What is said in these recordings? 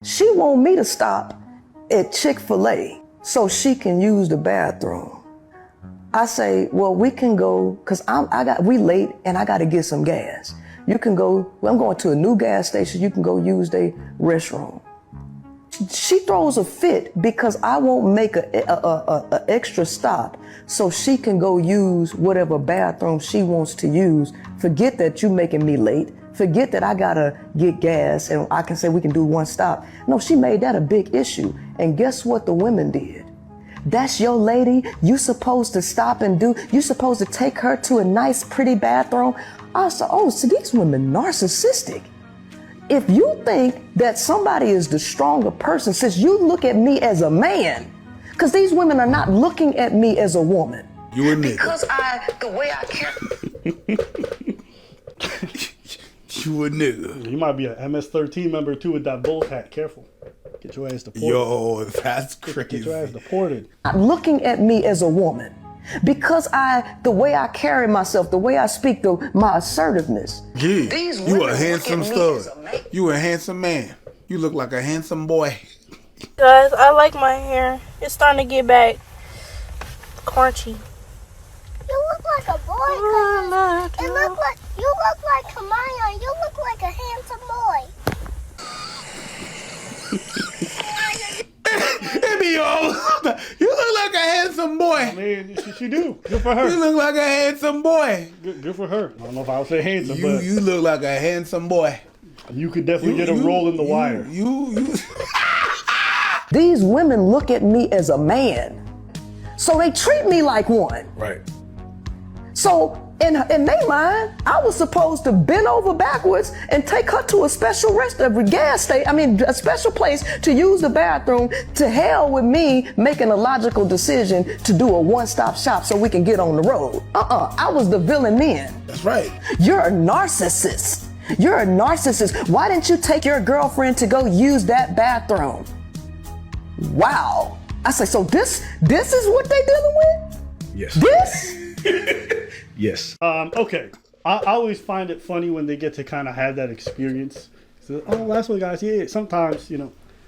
She want me to stop at Chick-fil-A so she can use the bathroom. I say, well, we can go, cause we late and I gotta get some gas. You can go, well, I'm going to a new gas station. You can go use the restroom. She throws a fit because I won't make a extra stop so she can go use whatever bathroom she wants to use. Forget that you making me late. Forget that I gotta get gas and I can say we can do one stop. No, she made that a big issue. And guess what the women did? That's your lady. You supposed to stop and do, you supposed to take her to a nice, pretty bathroom. I said, oh, so these women narcissistic. If you think that somebody is the stronger person, since you look at me as a man, because these women are not looking at me as a woman. You a nigga. Because the way I carry. You a nigga. You might be a MS-13 member too with that Bulls hat. Careful. Get your ass deported. Yo, that's crazy. Get your ass deported. Looking at me as a woman. Because the way I carry myself, the way I speak, my assertiveness. Yeah, These you women a handsome look at me as stud. a man. You a handsome man. You look like a handsome boy. Guys, I like my hair. It's starting to get back crunchy. You look like a boy. You look like Kamaya. You look like a handsome boy. It be all. You look like a handsome boy. I mean, she do. Good for her. You look like a handsome boy. Good for her. I don't know if I would say handsome, but You look like a handsome boy. you could definitely get a roll in the wire. You. These women look at me as a man. So they treat me like one. Right. So in their mind, I was supposed to bend over backwards and take her to a special a special place to use the bathroom. To hell with me making a logical decision to do a one-stop shop so we can get on the road. I was the villain then. That's right. You're a narcissist. You're a narcissist. Why didn't you take your girlfriend to go use that bathroom? Wow. I say, so this is what they dealing with? Yes. This? Yes. Okay. I always find it funny when they get to kind of have that experience. So, last one, guys. Yeah, sometimes,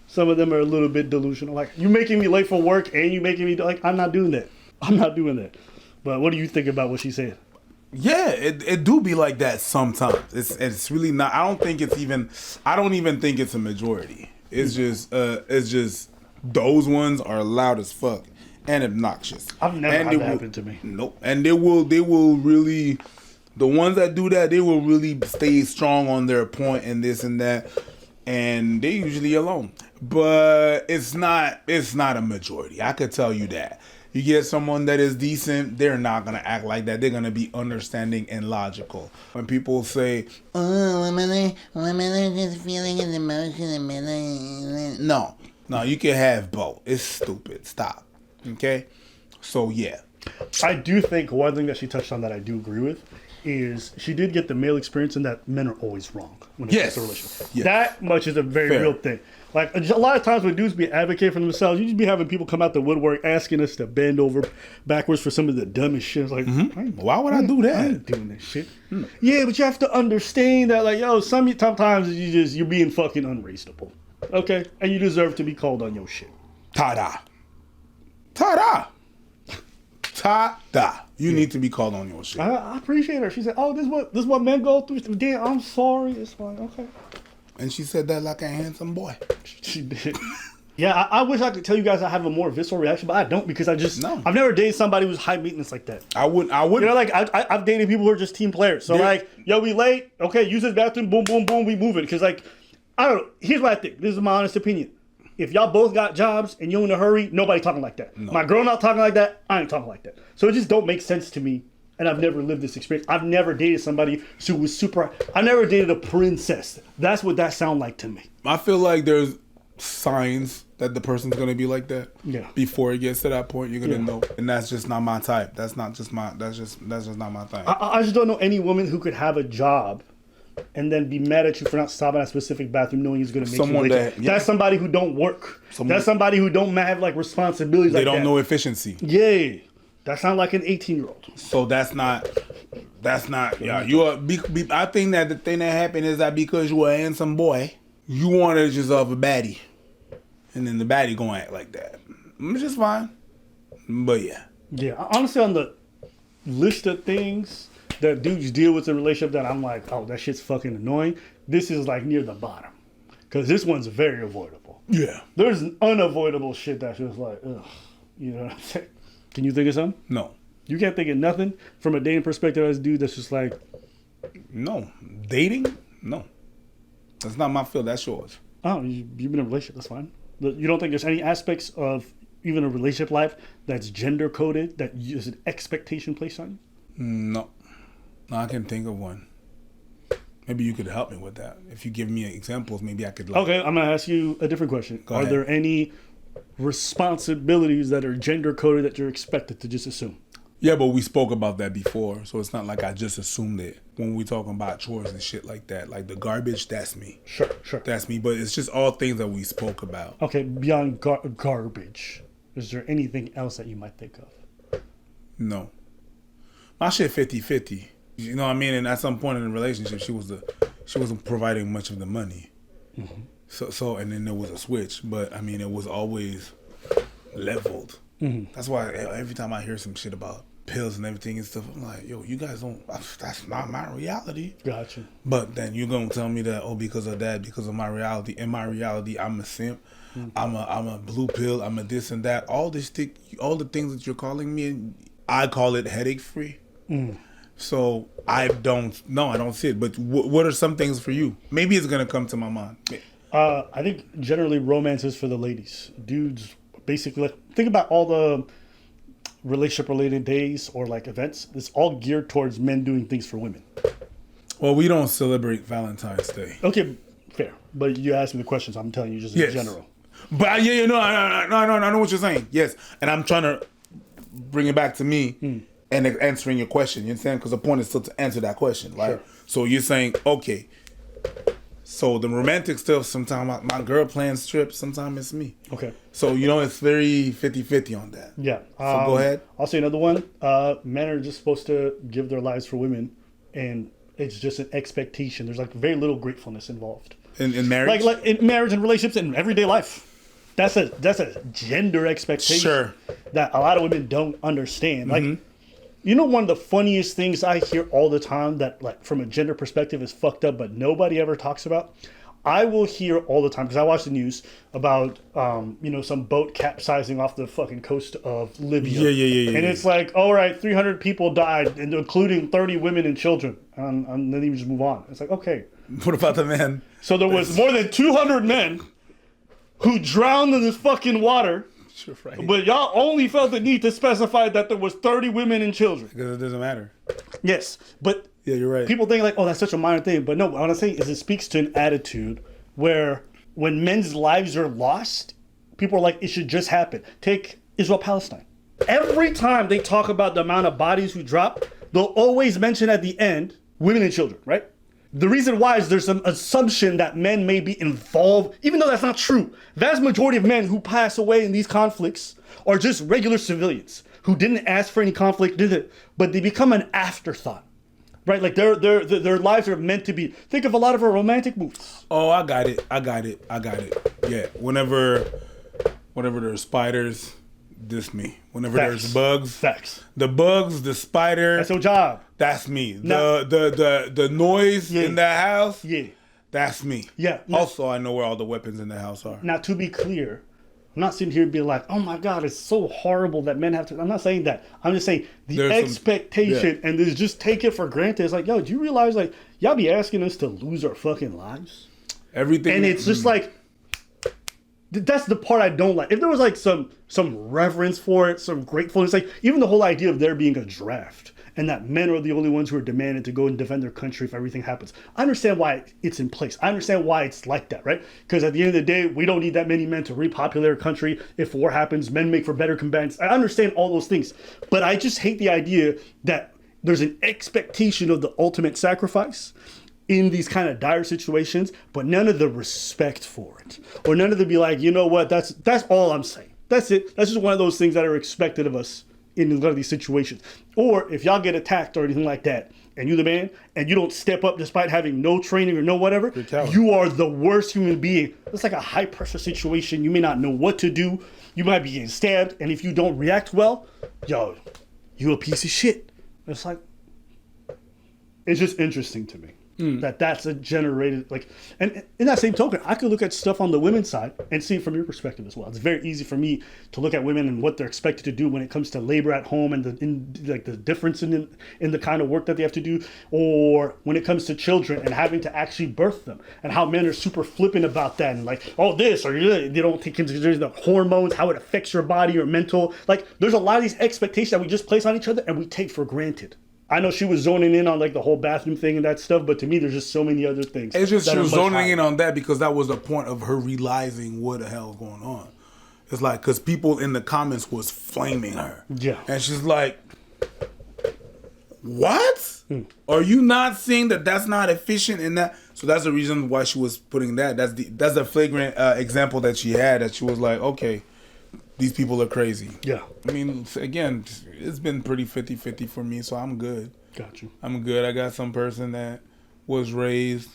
some of them are a little bit delusional. Like, you making me late for work and you making me, like, I'm not doing that. But what do you think about what she said? Yeah, it do be like that sometimes. It's really not. I don't even think it's a majority. It's just those ones are loud as fuck and obnoxious. I've never had that happen to me. Nope. And they will really, the ones that do that, they will really stay strong on their point and this and that, and they usually alone. But it's not a majority. I could tell you that. You get someone that is decent, they're not gonna act like that. They're gonna be understanding and logical. When people say, "Oh, women are just feeling an emotion," no, you can have both. It's stupid. Stop. Okay, so yeah. I do think one thing that she touched on that I do agree with is she did get the male experience in that men are always wrong when it comes to relationships. Yes. That much is a very real thing. Like, a lot of times when dudes be advocating for themselves, you just be having people come out the woodwork asking us to bend over backwards for some of the dumbest shit. It's like, Why would I do that? I ain't doing this shit. Yeah, but you have to understand that, like, sometimes you're being fucking unreasonable. Okay? And you deserve to be called on your shit. Ta-da. You need to be called on your shit. I appreciate her. She said, "Oh, this is what men go through." Damn, I'm sorry. It's like, okay. And she said that like a handsome boy. She did. Yeah, I wish I could tell you guys I have a more visceral reaction, but I don't because I've never dated somebody who's high maintenance like that. I wouldn't. Like I've dated people who are just team players. So like, yo, we late. Okay, use this bathroom. Boom, boom, boom. We moving. Because like, I don't know. Here's what I think. This is my honest opinion. If y'all both got jobs and you're in a hurry, nobody talking like that. No. My girl not talking like that. I ain't talking like that. So it just don't make sense to me. And I've never lived this experience. I've never dated somebody who was super. I never dated a princess. That's what that sound like to me. I feel like there's signs that the person's gonna be like that. Yeah. Before it gets to that point, you're gonna know, and that's just not my type. That's just not my thing. I just don't know any woman who could have a job and then be mad at you for not stopping at a specific bathroom knowing he's going to make you late. That's somebody who don't work. That's somebody who don't have like responsibilities. They don't know efficiency. Yeah. That sounds like an 18-year-old. So that's not. Yeah, you are. I think that the thing that happened is that because you are a handsome boy, you want to just off a baddie, and then the baddie gonna act like that. Which is fine. But yeah. Yeah, honestly, on the list of things that dudes deal with in a relationship that I'm like, oh, that shit's fucking annoying, this is like near the bottom. Because this one's very avoidable. Yeah. There's unavoidable shit that's just like, ugh. You know what I'm saying? Can you think of something? No. You can't think of nothing from a dating perspective as a dude that's just like... No. Dating? No. That's not my field. That's yours. Oh, you've been in a relationship. That's fine. You don't think there's any aspects of even a relationship life that's gender coded, that is an expectation placed on you? No. No, I can think of one. Maybe you could help me with that. If you give me examples, maybe I could... Okay, I'm going to ask you a different question. Go ahead. Are there any responsibilities that are gender coded that you're expected to just assume? Yeah, but we spoke about that before, so it's not like I just assumed it. When we talking about chores and shit like that, like the garbage, that's me. Sure. That's me, but it's just all things that we spoke about. Okay, beyond garbage, is there anything else that you might think of? No. My shit 50-50. You know what I mean? And at some point in the relationship, she wasn't providing much of the money. Mm-hmm. So and then there was a switch, but I mean, it was always leveled. Mm-hmm. That's why every time I hear some shit about pills and everything and stuff, I'm like, yo, you guys don't, that's not my reality. Gotcha. But then you're going to tell me that, because of that, because of my reality. In my reality, I'm a simp. Mm-hmm. I'm a blue pill. I'm a this and that. All the things that you're calling me, I call it headache free. Mm. So I don't see it. But what are some things for you? Maybe it's going to come to my mind. I think generally romance is for the ladies. Dudes, basically, think about all the relationship-related days or like events. It's all geared towards men doing things for women. Well, we don't celebrate Valentine's Day. Okay, fair. But you asked me the questions. I'm telling you just in general. But I know what you're saying. Yes, and I'm trying to bring it back to me and answering your question. You understand? Because the point is still to answer that question, right? Sure. So you're saying, okay. So the romantic stuff, sometimes my girl playing strips, sometimes it's me. Okay. So, it's very 50-50 on that. Yeah. So go ahead. I'll say another one. Men are just supposed to give their lives for women, and it's just an expectation. There's like very little gratefulness involved. In marriage? Like in marriage and relationships and everyday life. That's a gender expectation that a lot of women don't understand. Mm-hmm. Like, one of the funniest things I hear all the time that, like, from a gender perspective is fucked up, but nobody ever talks about? I will hear all the time, because I watch the news about, some boat capsizing off the fucking coast of Libya. Yeah. And it's like, all right, 300 people died, including 30 women and children. And then you just move on. It's like, okay. What about the men? So there was more than 200 men who drowned in this fucking water. Right. But y'all only felt the need to specify that there was 30 women and children. Because it doesn't matter. Yes, but yeah, you're right. People think like, oh, that's such a minor thing. But no, what I'm saying is it speaks to an attitude where when men's lives are lost, people are like, it should just happen. Take Israel-Palestine. Every time they talk about the amount of bodies who drop, they'll always mention at the end women and children, right? The reason why is there's some assumption that men may be involved, even though that's not true. Vast majority of men who pass away in these conflicts are just regular civilians who didn't ask for any conflict, but they become an afterthought, right? Like their lives are meant to be. Think of a lot of our romantic movies. Oh, I got it. Yeah, whenever there's spiders, this me. Whenever there's bugs, the bugs, the spider. That's your job. That's me. The noise in that house. Yeah. That's me. Yeah. Also, I know where all the weapons in the house are. Now, to be clear, I'm not sitting here being like, oh my God, it's so horrible that men have to. I'm not saying that. I'm just saying the expectation and just take it for granted. It's like, yo, do you realize like y'all be asking us to lose our fucking lives? Everything. And it's just like, that's the part I don't like. If there was like some reverence for it, some gratefulness, like even the whole idea of there being a draft and that men are the only ones who are demanded to go and defend their country if everything happens. I understand why it's in place. I understand why it's like that, right? Because at the end of the day, we don't need that many men to repopulate our country. If war happens, men make for better combatants. I understand all those things. But I just hate the idea that there's an expectation of the ultimate sacrifice in these kind of dire situations, but none of the respect for it. Or none of the be like, you know what, that's all I'm saying. That's it. That's just one of those things that are expected of us in a lot of these situations. Or if y'all get attacked or anything like that, and you the man, and you don't step up despite having no training or no whatever, you are the worst human being. It's like a high pressure situation. You may not know what to do. You might be getting stabbed, and if you don't react well, yo, you a piece of shit. It's like, it's just interesting to me. That's a generated, like, and in that same token, I could look at stuff on the women's side and see it from your perspective as well. It's very easy for me to look at women and what they're expected to do when it comes to labor at home and the difference in the kind of work that they have to do, or when it comes to children and having to actually birth them, and how men are super flippant about that and like, oh, this, or they don't take into consideration the hormones, how it affects your body or mental. Like, there's a lot of these expectations that we just place on each other and we take for granted. I know she was zoning in on like the whole bathroom thing and that stuff, but to me, there's just so many other things. It's just she was zoning in on that because that was the point of her realizing what the hell is going on. It's like, because people in the comments was flaming her. Yeah. And she's like, what? Are you not seeing that that's not efficient in that? So that's the reason why she was putting that. That's the flagrant example that she had, that she was like, okay, these people are crazy. Yeah. I mean, again, it's been pretty 50-50 for me, so I'm good. Got you. I'm good. I got some person that was raised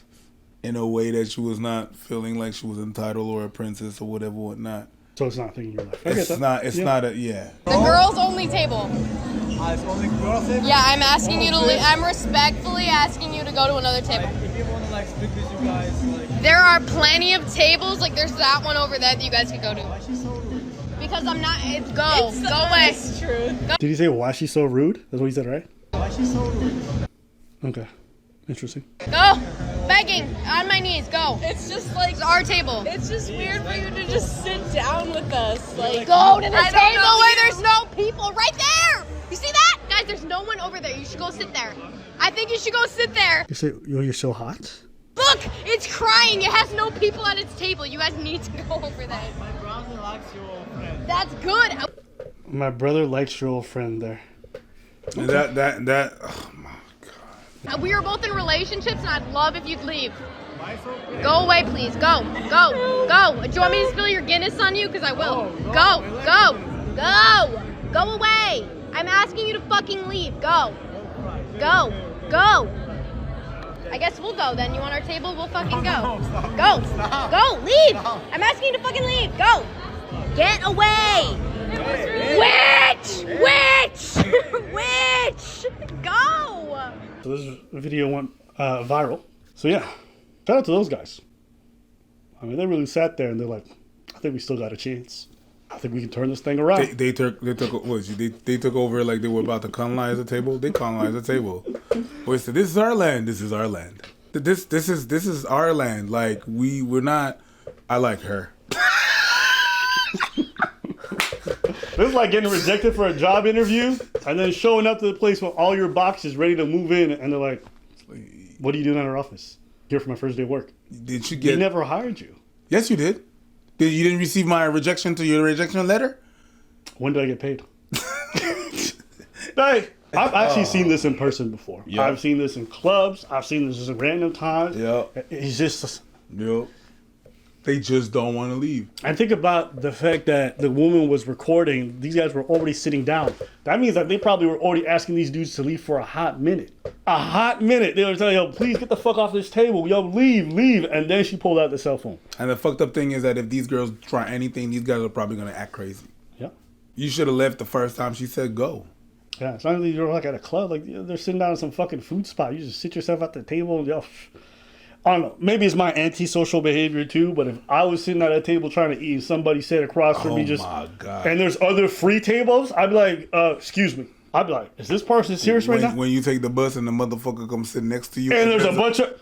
in a way that she was not feeling like she was entitled or a princess or whatever, whatnot. So it's not a thing in your life. It's not a, yeah. The girls only table. It's only girls table? Yeah, I'm asking you to leave. I'm respectfully asking you to go to another table. If you want to like speak with you guys, like... There are plenty of tables, like there's that one over there that you guys could go to. Why is she so rude? Because I'm not, go away. It's true. Did he say, why is she so rude? That's what he said, right? Why is she so rude? Okay. Interesting. Go, begging, on my knees, go. It's just like, It's our table. it's just weird for you to just sit down with us. Like, Go to the I don't table know where you. there's no people, right there. You see that? Guys, there's no one over there. You should go sit there. I think you should go sit there. You say, you're so hot? Look, it's crying. It has no people at its table. You guys need to go over there. My brother likes your friend. That's good. My brother likes your old friend there. And that, oh my God. We are both in relationships, and I'd love if you'd leave. Why so okay? Go away, please. Go. Do you want me to spill your Guinness on you? Because I will. Go away. I'm asking you to fucking leave. Go. I guess we'll go then. You want our table? We'll fucking go. Go. Leave. I'm asking you to fucking leave. Go. Get away. Witch. Go. So this video went viral. So yeah, shout out to those guys. I mean, they really sat there and they're like, I think we still got a chance. I think we can turn this thing around. They took over like they were about to colonize the table. They colonized the table. Boy said, "This is our land. This is our land. This is our land. Like we're not." I like her. This is like getting rejected for a job interview and then showing up to the place with all your boxes ready to move in, and they're like, "What are you doing at our office? Here for my first day of work." Did you get? They never hired you. Yes, you did. You didn't receive my rejection to your rejection letter? When did I get paid? Hey, I've actually seen this in person before. Yep. I've seen this in clubs. I've seen this at random times. Yep. It's just... Yep. They just don't want to leave. I think about the fact that the woman was recording. These guys were already sitting down. That means that they probably were already asking these dudes to leave for a hot minute. They were telling, yo, please get the fuck off this table. Yo, leave. And then she pulled out the cell phone. And the fucked up thing is that if these girls try anything, these guys are probably going to act crazy. Yeah. You should have left the first time she said go. Yeah, as long as you're like at a club, like they're sitting down in some fucking food spot. You just sit yourself at the table. Yo, I don't know. Maybe it's my antisocial behavior too, but if I was sitting at a table trying to eat, somebody sat across from me my God. and there's other free tables, I'd be like, excuse me. I'd be like, is this person serious right now? When you take the bus and the motherfucker comes sit next to you. And there's a bunch of...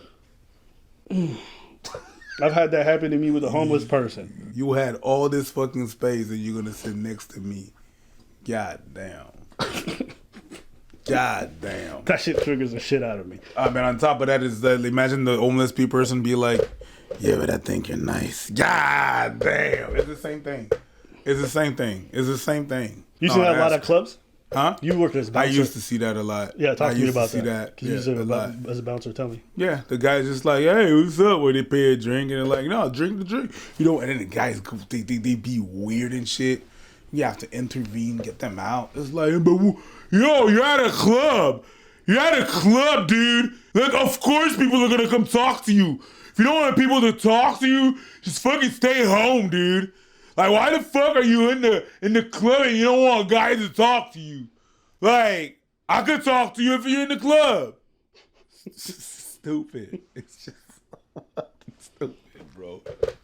I've had that happen to me with a homeless person. You had all this fucking space and you're going to sit next to me. God damn. God damn. That shit triggers the shit out of me. I mean, on top of that is that imagine the homeless person be like, yeah, but I think you're nice. God damn. It's the same thing. You see that a lot at clubs? Huh? You work as a bouncer. I used to see that a lot. Yeah, talk to me about that. that. You used to as a bouncer, tell me. Yeah, the guy's just like, hey, what's up? Where they pay a drink and they're like, no, drink the drink. You know, and then the guys, they be weird and shit. You have to intervene, get them out. It's like, but yo, you're at a club. You're at a club, dude. Like, of course people are gonna come talk to you. If you don't want people to talk to you, just fucking stay home, dude. Like, why the fuck are you in the club and you don't want guys to talk to you? Like, I could talk to you if you're in the club. Stupid. It's just stupid, bro.